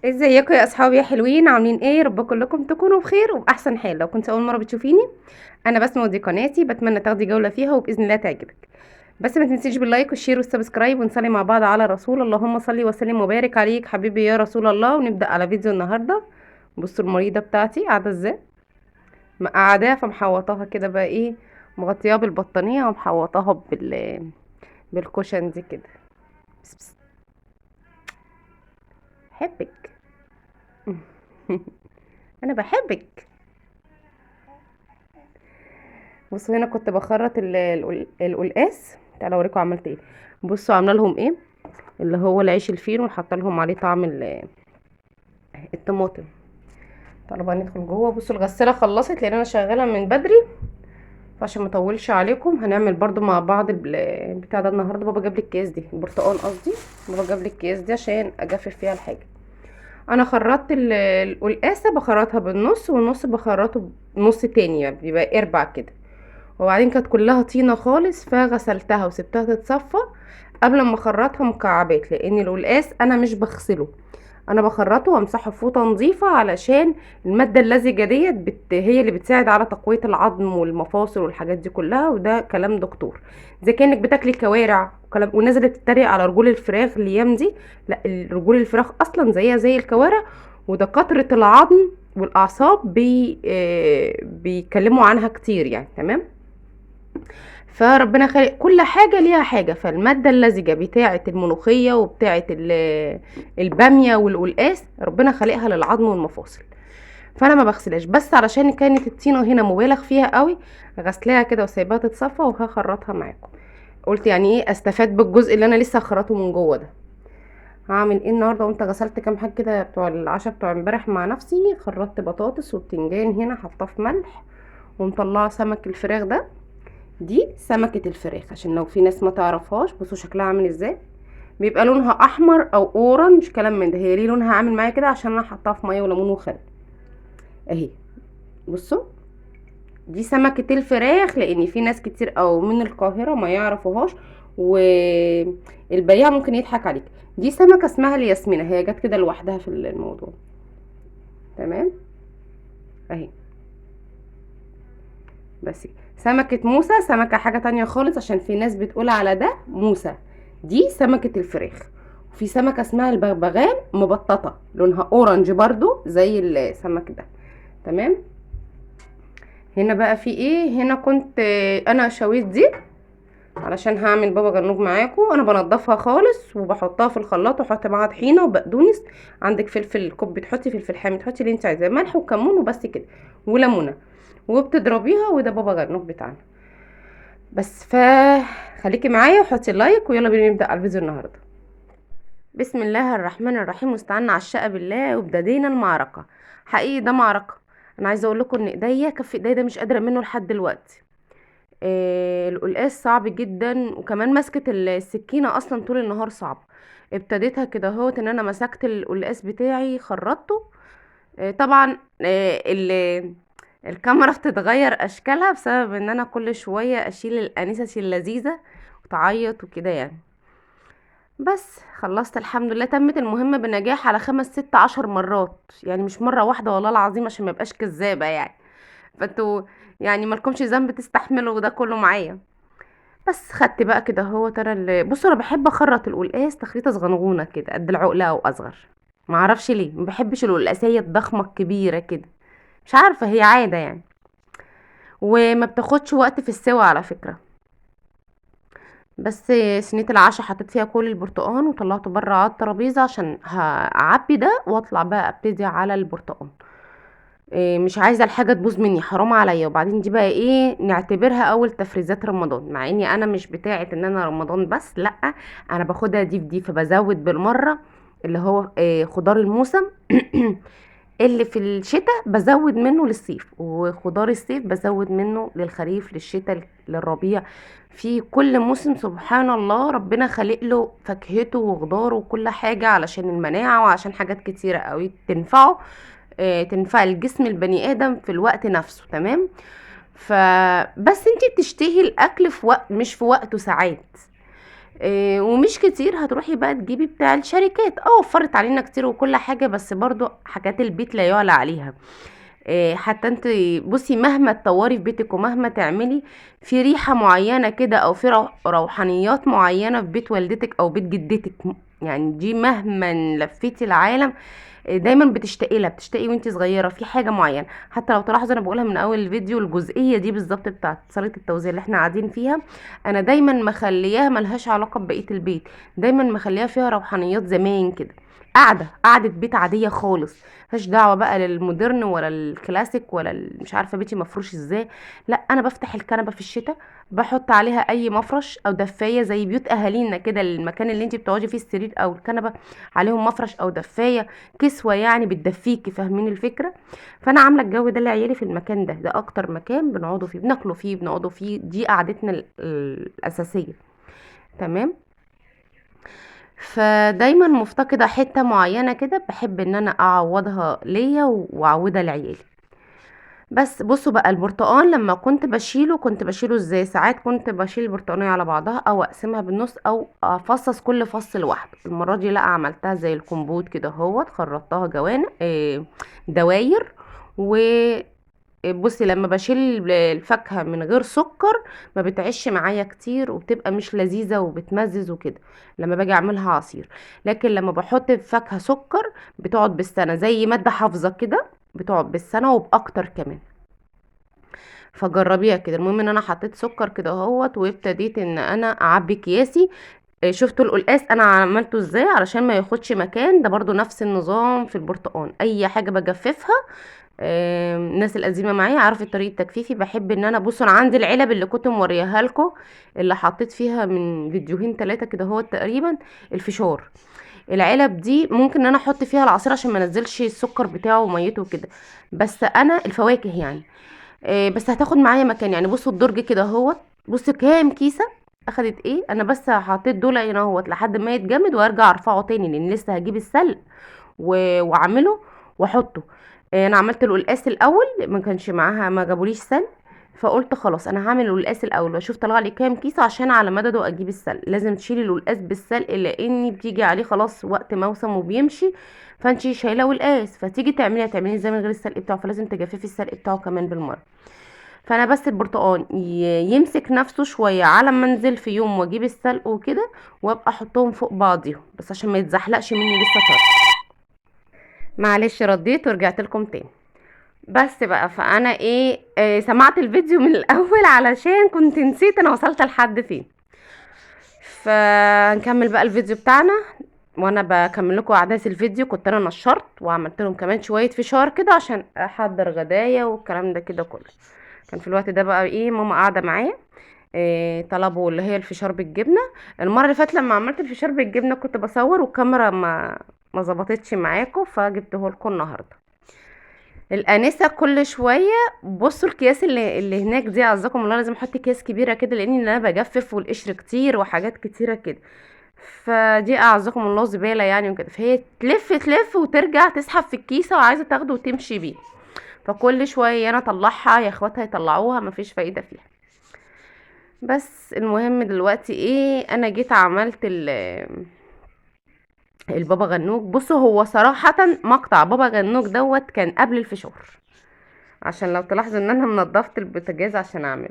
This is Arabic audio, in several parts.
ازيكم يا اصحابي يا حلوين، عاملين ايه؟ رب كلكم تكونوا بخير وباحسن حال. لو كنت اول مره بتشوفيني، انا بسمة ودي قناتي، بتمنى تاخدي جوله فيها وباذن الله تعجبك. بس ما تنسيش باللايك والشير والسبسكرايب، ونصلي مع بعض على رسول. اللهم صلي وسلم وبارك عليك حبيبي يا رسول الله. ونبدا على فيديو النهارده. بصوا المريضه بتاعتي قاعده ازاي، مقعداها فمحوطاها كده بقى ايه، مغطياها بالبطانيه ومحوطاها بالكوشن دي كده. بس بس. بحبك. انا بحبك. بصوا هنا كنت بخرط القلقاس. تعالوا اوريكم عملت ايه. بصوا عامله لهم ايه، اللي هو العيش الفينو، وحاطه لهم عليه طعم الطماطم. تعالوا بقى ندخل جوه. بصوا الغساله خلصت لان انا شغاله من بدري، فعشان ما اطولش عليكم هنعمل برضو مع بعض البتاع ده النهارده. بابا جاب لي الكيس دي، البرتقال قصدي. بابا جاب لي الكيس دي عشان اجفف فيها الحاجه. انا خرطت القلقاسه، بخرطها بالنص، والنص بخرطه بنص تاني، يعني بيبقى اربع كده. وبعدين كانت كلها طينة خالص، فغسلتها وسبتها تتصفى قبل ما اخرطها مكعبات، لان القلقاس انا مش بغسله، انا بخرطه وامسحه بفوطه نظيفه، علشان الماده اللزجه ديت هي اللي بتساعد على تقويه العظم والمفاصل والحاجات دي كلها. وده كلام دكتور. زي كانك بتاكلي كوارع وكلام ونزلت تتريق على رجول الفراخ الايام دي. لا، رجول الفراخ اصلا زيها زي الكوارع، وده كترة العظم والاعصاب بيتكلموا عنها كتير يعني. تمام. فربنا خالق كل حاجة ليها حاجة. فالمادة اللزجة بتاعة الملوخية وبتاعة البامية والقلقاس ربنا خالقها للعظم والمفاصل. فانا ما بغسلهاش، بس علشان كانت الطينة هنا مبالغ فيها قوي، غسلاها كده وسايباها تتصفى وهخرطها معاكم. قلت يعني ايه استفاد بالجزء اللي انا لسه هخرطه من جوه ده. هعمل ايه النهارده؟ قمت غسلت كام حاجه كده بتوع العشاء بتوع امبارح مع نفسي. خرطت بطاطس وبتنجان هنا، حطاه في ملح، ومطلعه سمك الفراخ ده. دي سمكة الفراخ عشان لو في ناس ما تعرفهاش. بصوا شكلها عامل ازاي، بيبقى لونها احمر او اورنج كلام من ده. هي ليه لونها عامل معايا كده؟ عشان انا حطاها في ميه وليمون وخل اهي. بصوا، دي سمكة الفراخ، لان في ناس كتير او من القاهرة ما يعرفوهاش، والبياع ممكن يضحك عليك. دي سمكة اسمها الياسمينة، هي جت كده لوحدها في الموضوع. تمام اهي. بس سمكة موسى سمكة حاجة تانية خالص، عشان في ناس بتقول على ده موسى. دي سمكة الفراخ. وفي سمكة اسمها البغبغان مبططة، لونها اورنج برضو زي السمك ده. تمام. هنا بقى في ايه، هنا كنت انا شويت دي علشان هعمل بابا غنوج معاكم. انا بنضفها خالص وبحطها في الخلاط، واحط معاها طحينه وبقدونس. عندك فلفل كوب بتحطي، فلفل حامي تحطي اللي انت عايزاه، ملح وكمون وبس كده، وليمونه، وبتضربيها. وده بابا غنوج بتاعنا. بس خليكي معايا وحطي اللايك، ويلا بينا نبدا على الفيديو النهارده. بسم الله الرحمن الرحيم. واستعنا على الشقه بالله وابتدينا المعركه. حقيقي ده معركه. انا عايزه اقول لكم ان ايديا، كف ايديا ده مش قادره منه لحد دلوقتي. القلقاس صعب جدا، وكمان مسكة السكينة اصلا طول النهار صعب. ابتديتها كده اهوت، ان انا مسكت القلقاس بتاعي خرطته. طبعا الكاميرا بتتغير اشكالها بسبب ان انا كل شوية اشيل الانسة اللذيذة وتعيط وكده يعني. بس خلصت الحمد لله، تمت المهمة بنجاح على 5 6 10 مرات، يعني مش مرة واحدة والله العظيم، عشان ما يبقاش كذابة يعني. فانتوا يعني مالكمش ذنب تستحملوا ده كله معايا. بس خدت بقى كده هو ترى بصوا انا بحب اخرط القلقاس تخريطه صغنغونه كده قد العقله او اصغر. ما اعرفش ليه ما بحبش القلقاسيه الضخمه الكبيره كده. مش عارفه، هي عاده يعني. وما بتاخدش وقت في السوا على فكره. بس صينيه العشاء حطيت فيها كل البرتقان وطلعته بره على الترابيزه، عشان هعبي ده واطلع بقى ابتدي على البرتقان. مش عايزه الحاجه تبوظ مني، حرام عليا. وبعدين دي بقى ايه، نعتبرها اول تفريزات رمضان، مع اني انا مش بتاعه ان انا رمضان بس، لا، انا باخدها دي في دي، فبزود بالمره اللي هو خضار الموسم. اللي في الشتاء بزود منه للصيف، وخضار الصيف بزود منه للخريف للشتاء للربيع. في كل موسم سبحان الله ربنا خلق له فاكهته وخضاره وكل حاجة، علشان المناعة وعشان حاجات كتيرة قوي تنفعه. تنفع الجسم البني ادم في الوقت نفسه. تمام. فبس انتي بتشتهي الاكل في وقت، مش في وقته ساعات. ومش كتير هتروحي بقى تجيبي بتاع الشركات. وفرت علينا كتير وكل حاجة، بس برضو حاجات البيت لا يعلى عليها. حتى انت بصي مهما تطوري في بيتك ومهما تعملي، في ريحة معينة كده او في روحانيات معينة في بيت والدتك او بيت جدتك. يعني دي مهما لفيتي العالم دايما بتشتاقي لها، بتشتاقي وانت صغيره في حاجه معينه. حتى لو تلاحظوا انا بقولها من اول الفيديو، الجزئيه دي بالظبط بتاعت صاله التوزيع اللي احنا قاعدين فيها، انا دايما مخلياها ملهاش علاقه ببقيه البيت، دايما مخليها فيها روحانيات زمان كده. قعدة بيت عادية خالص، ملهاش دعوة بقى للمودرن ولا الكلاسيك ولا مش عارفة بيتي مفروش ازاي. لا، انا بفتح الكنبة في الشتاء، بحط عليها اي مفرش او دفاية زي بيوت اهالينا كده، المكان اللي انت بتقعدي فيه السرير او الكنبة عليهم مفرش او دفاية، كسوة يعني بتدفيكي، فاهمين الفكرة؟ فانا عاملة الجو ده لعيالي في المكان ده اكتر مكان بنقعدوا فيه، بناكلوا فيه، بنقعدوا فيه، دي قعدتنا الاساسية. تمام. فدايما مفتقدة حتة معينة كده، بحب ان انا اعوضها ليا واعوضها لعيالي. بس بصوا بقى، البرتقال لما كنت بشيله ازاي؟ ساعات كنت بشيل البرتقانية على بعضها او اقسمها بالنص او افصص كل فص لوحده. المرة دي لا، عملتها زي الكمبوت كده اهوت، خرطتها جوانب دواير. و بصي لما بشيل الفاكهة من غير سكر ما بتعيش معايا كتير وبتبقى مش لذيذة وبتمزز وكده لما باجي اعملها عصير. لكن لما بحط فاكهة سكر بتقعد بالسنة زي مادة حافظة كده، بتقعد بالسنة وبأكتر كمان. فجربيها كده. المهم ان انا حطيت سكر كده اهوت وابتديت ان انا اعبي اكياسي. شفتوا القلقاس انا عملته ازاي علشان ما ياخدش مكان؟ ده برضو نفس النظام في البرتقال، اي حاجة بجففها. الناس القديمه معايا عرفت طريقه تجفيفي. بحب ان انا بصوا، انا عندي العلب اللي كنت موريها لكم، اللي حطيت فيها من فيديوهين 3 كده هو تقريبا الفشار. العلب دي ممكن ان انا احط فيها العصير عشان ما انزلش السكر بتاعه وميته وكده، بس انا الفواكه يعني. بس هتاخد معايا مكان يعني. بصوا الدرج كده اهوت، بصوا كام كيسه اخدت ايه. انا بس حطيت دول هنا اهوت لحد ما يتجمد وارجع ارفعه تاني، لان لسه هجيب السلق واعمله واحطه. انا عملت القلقاس الاول، ما كانش معاها، ما جابوليش سلق، فقلت خلاص انا هعمل القلقاس الاول واشوف طلع لي كام كيس عشان على مدده اجيب السلق. لازم تشيلي القلقاس بالسلق لاني بتيجي عليه خلاص وقت موسم وبيمشي، فانتي شايله قلقاس فتيجي تعمليه ازاي من غير السلق بتاعه؟ فلازم تجففي السلق بتاعه كمان بالمره. فانا بس البرتقال يمسك نفسه شويه على ما انزل في يوم واجيب السلق وكده، وابقى احطهم فوق بعضيهم بس عشان ما يتزحلقش مني لسه طري. معلش رديت ورجعت لكم تاني. بس بقى فانا سمعت الفيديو من الاول علشان كنت نسيت انا وصلت لحد فين. فنكمل بقى الفيديو بتاعنا. وانا بكمل لكم احداث الفيديو كنت انا نشرت وعملت لهم كمان شويه فشار كده عشان احضر غدايا والكلام ده كده كله. كان في الوقت ده بقى ماما قاعده معايا، طلبوا اللي هي الفشار بالجبنه. المره اللي فاتت لما عملت الفشار بالجبنه كنت بصور والكاميرا ما ظبطتش معاكم، فجبته لكم النهارده. الانسه كل شويه. بصوا الكياس اللي هناك دي، عزكم الله لازم احط اكياس كبيره كده لاني انا بجفف والقشر كتير وحاجات كتيره كده. فدي اعزكم الله زباله يعني وكده، فهي تلف تلف وترجع تسحب في الكيسه وعايزه تاخده وتمشي بيه. فكل شويه انا اطلعها يا اخواتها يطلعوها، مفيش فايده فيها. بس المهم دلوقتي انا جيت عملت البابا غنوج. بصوا هو صراحه مقطع بابا غنوج دوت كان قبل الفشار، عشان لو تلاحظوا ان انا منضفت البوتاجاز عشان اعمل.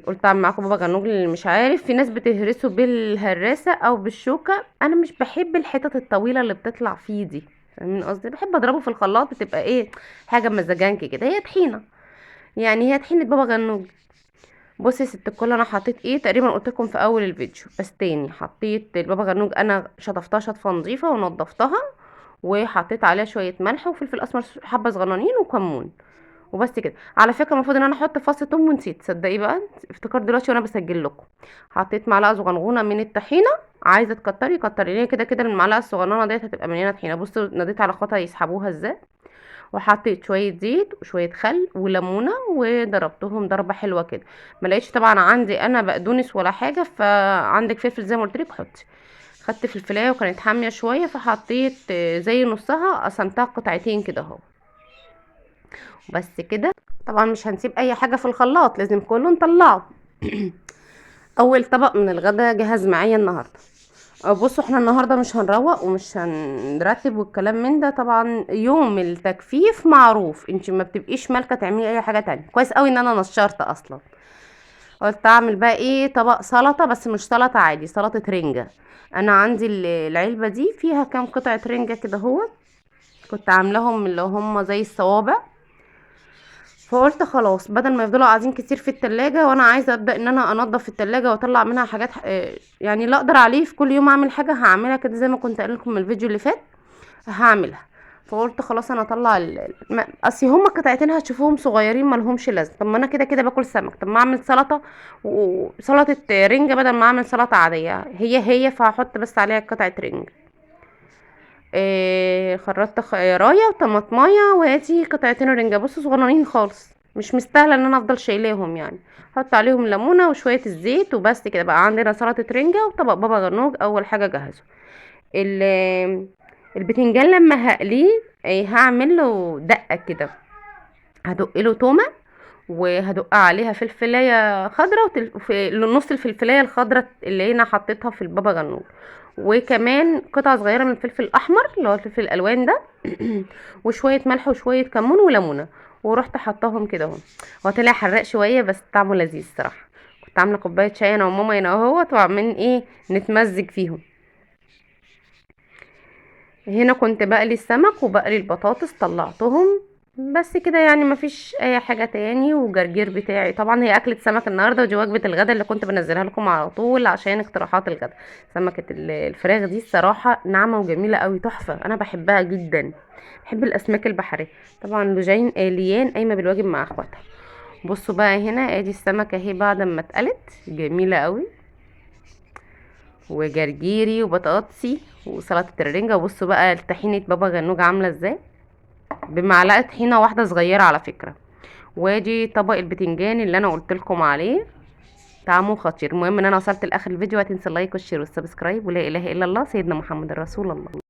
قلت اعمل معاكم بابا غنوج. اللي مش عارف، في ناس بتهرسه بالهراسه او بالشوكه، انا مش بحب الحتت الطويله اللي بتطلع فيه دي، فاهمين قصدي؟ بحب اضربه في الخلاط، بتبقى حاجه مزاجانكي كده. هي طحينه يعني، هي طحينه بابا غنوج. بصي يا ست الكل، انا حطيت تقريبا قلت لكم في اول الفيديو، بس تاني حطيت البابا غنوج. انا شطفتها شطفه نظيفه ونضفتها، وحطيت عليها شويه ملح وفلفل اسمر حبه صغننين وكمون، وبس كده. على فكره المفروض ان انا احط فص ثوم ونسيت، تصدقي بقى افتكرت دلوقتي وانا بسجل لكم. حطيت معلقه صغنونه من الطحينه، عايزه تكتري كتري ليه، كده كده المعلقه الصغننه ديت هتبقى مليانه طحينه. بصوا ناديت على اخواتها يسحبوها ازاي. وحطيت شويه زيت وشويه خل وليمونه وضربتهم ضربه حلوه كده. ما لقيتش طبعا عندي انا بقدونس ولا حاجه، فعندك فلفل زي ما قلت لك حطي. خدت فلفلايه وكانت حاميه شويه فحطيت زي نصها، قسمتها قطعتين كده اهو. بس كده. طبعا مش هنسيب اي حاجه في الخلاط، لازم كله نطلعه. اول طبق من الغدا جهز معايا النهارده. بصوا احنا النهارده مش هنروق ومش هنرتب والكلام من ده، طبعا يوم التجفيف معروف انت ما بتبقيش مالكه تعملي اي حاجه تانية. كويس قوي ان انا نشرت اصلا. قلت اعمل بقى ايه، طبق سلطه، بس مش سلطه عادي، سلطه رنجه. انا عندي العلبه دي فيها كام قطعه رنجه كده، هو كنت عاملاهم اللي هم زي الصوابع. فقلت خلاص بدل ما يفضلوا قاعدين كتير في التلاجة، وانا عايزه ابدا ان انا انضف التلاجة واطلع منها حاجات، يعني لا اقدر عليه في كل يوم اعمل حاجه هعملها كده زي ما كنت قايل لكم من الفيديو اللي فات هعملها. فقلت خلاص انا اطلع اصل هما قطعتين هتشوفوهم صغيرين ما لهمش لازمه. طب ما انا كده كده باكل سمك، طب ما اعمل سلطه وسلطه رنجه بدل ما اعمل سلطه عاديه، هي فهحط بس عليها قطعه رنج. خرطت خيرايه وطماطمايه وادي قطعتين رنجة، بصوا صغننين خالص، مش مستاهله ان انا افضل شايلاهم يعني. حط عليهم ليمونه وشويه الزيت وبس كده بقى عندنا سلطه رنجة وطبق بابا غنوج. اول حاجه جهزه البتنجان لما هقليه، هعمل له دقه كده، هدق له تومه وهدق عليها فلفلايه خضراء في نص الفلفلايه الخضراء اللي انا حطيتها في البابا غنوج، وكمان قطعه صغيره من الفلفل الاحمر اللي هو الفلفل الالوان ده وشويه ملح وشويه كمون وليمونه، ورحت حطاهم كده اهو. هو طلع حراق شويه بس طعمه لذيذ الصراحه. كنت عامله كوبايه شاي انا وماما هنا اهوت وعمالين ايه نتمزج فيهم. هنا كنت بقلي السمك وبقلي البطاطس طلعتهم بس كده، يعني مفيش اي حاجة تاني. وجرجير بتاعي طبعا هي اكلة سمك النهاردة، ودي وجبة الغدا اللي كنت بنزلها لكم على طول عشان اقتراحات الغدا. سمكة الفراخ دي الصراحة ناعمة وجميلة قوي، تحفة، انا بحبها جدا، بحب الاسماك البحرية. طبعا لوجين اليان قايمة بالواجب مع اخواتها. بصوا بقى هنا ادي السمكة اهي بعد ما اتقلت جميلة قوي، وجرجيري وبطاطسي وسلطه الرنجة. وبصوا بقى طحينه بابا غنوج عامله ازاي، بمعلقه طحينه واحده صغيره على فكره. وادي طبق البتنجان اللي انا قلت لكم عليه، طعمه خطير. المهم ان انا وصلت لاخر الفيديو، هتنسى اللايك والشير والسبسكرايب، ولا اله الا الله سيدنا محمد رسول الله.